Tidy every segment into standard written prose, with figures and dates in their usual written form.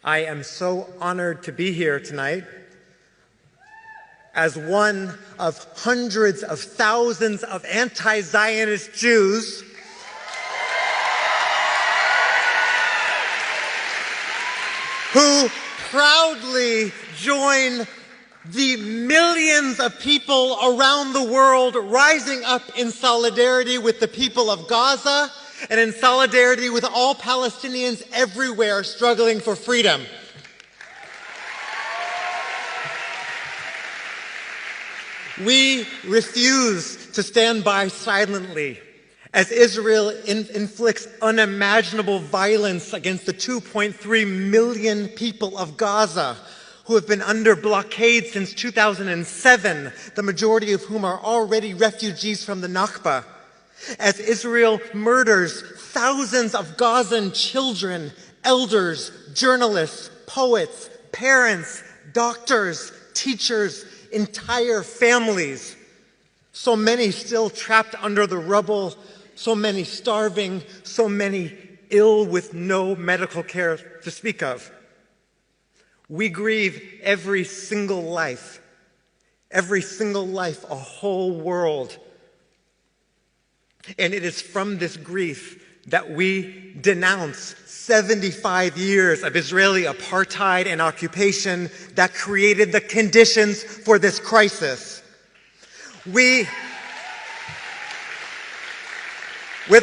I am so honored to be here tonight as one of hundreds of thousands of anti-Zionist Jews who proudly join the millions of people around the world rising up in solidarity with the people of Gaza and in solidarity with all Palestinians everywhere struggling for freedom. We refuse to stand by silently as Israel inflicts unimaginable violence against the 2.3 million people of Gaza who have been under blockade since 2007, the majority of whom are already refugees from the Nakba. As Israel murders thousands of Gazan children, elders, journalists, poets, parents, doctors, teachers, entire families. So many still trapped under the rubble, so many starving, so many ill with no medical care to speak of. We grieve every single life, a whole world. And it is from this grief that we denounce 75 years of Israeli apartheid and occupation that created the conditions for this crisis. With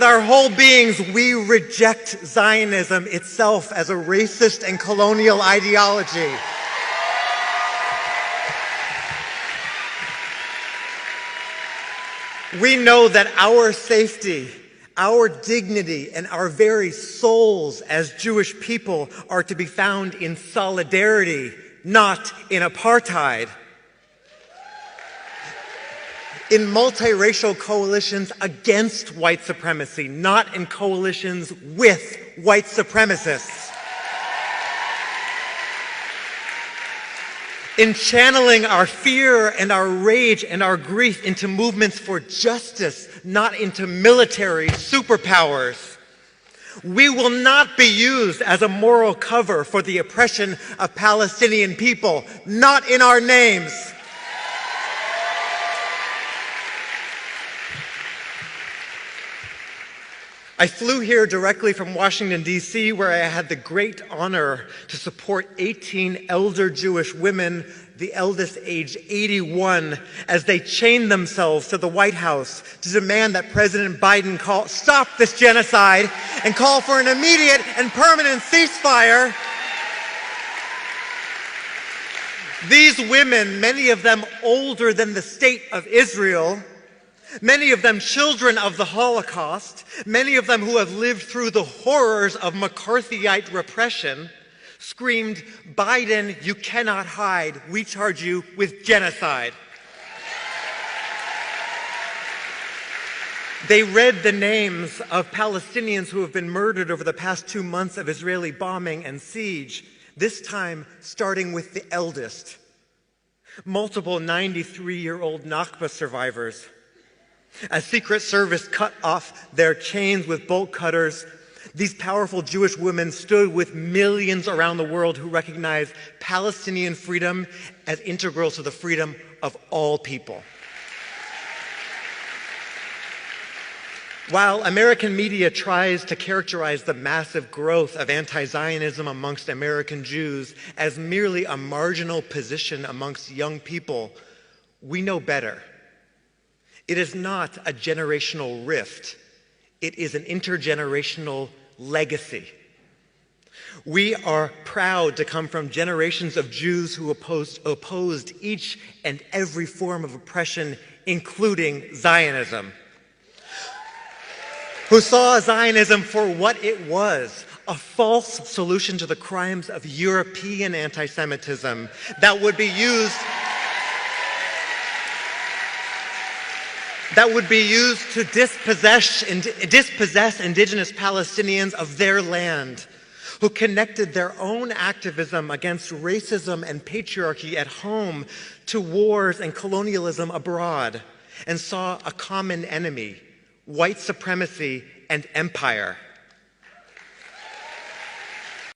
our whole beings, we reject Zionism itself as a racist and colonial ideology. We know that our safety, our dignity, and our very souls as Jewish people are to be found in solidarity, not in apartheid. In multiracial coalitions against white supremacy, not in coalitions with white supremacists. In channeling our fear and our rage and our grief into movements for justice, not into military superpowers. We will not be used as a moral cover for the oppression of Palestinian people, not in our names. I flew here directly from Washington, D.C., where I had the great honor to support 18 elder Jewish women, the eldest age 81, as they chained themselves to the White House to demand that President Biden stop this genocide and call for an immediate and permanent ceasefire. These women, many of them older than the state of Israel, many of them children of the Holocaust, many of them who have lived through the horrors of McCarthyite repression, screamed, "Biden, you cannot hide. We charge you with genocide." They read the names of Palestinians who have been murdered over the past 2 months of Israeli bombing and siege, this time starting with the eldest. Multiple 93-year-old Nakba survivors. As Secret Service cut off their chains with bolt cutters, these powerful Jewish women stood with millions around the world who recognize Palestinian freedom as integral to the freedom of all people. While American media tries to characterize the massive growth of anti-Zionism amongst American Jews as merely a marginal position amongst young people, we know better. It is not a generational rift. It is an intergenerational legacy. We are proud to come from generations of Jews who opposed each and every form of oppression, including Zionism. Who saw Zionism for what it was, a false solution to the crimes of European anti-Semitism that would be used to dispossess indigenous Palestinians of their land, who connected their own activism against racism and patriarchy at home to wars and colonialism abroad, and saw a common enemy, white supremacy and empire.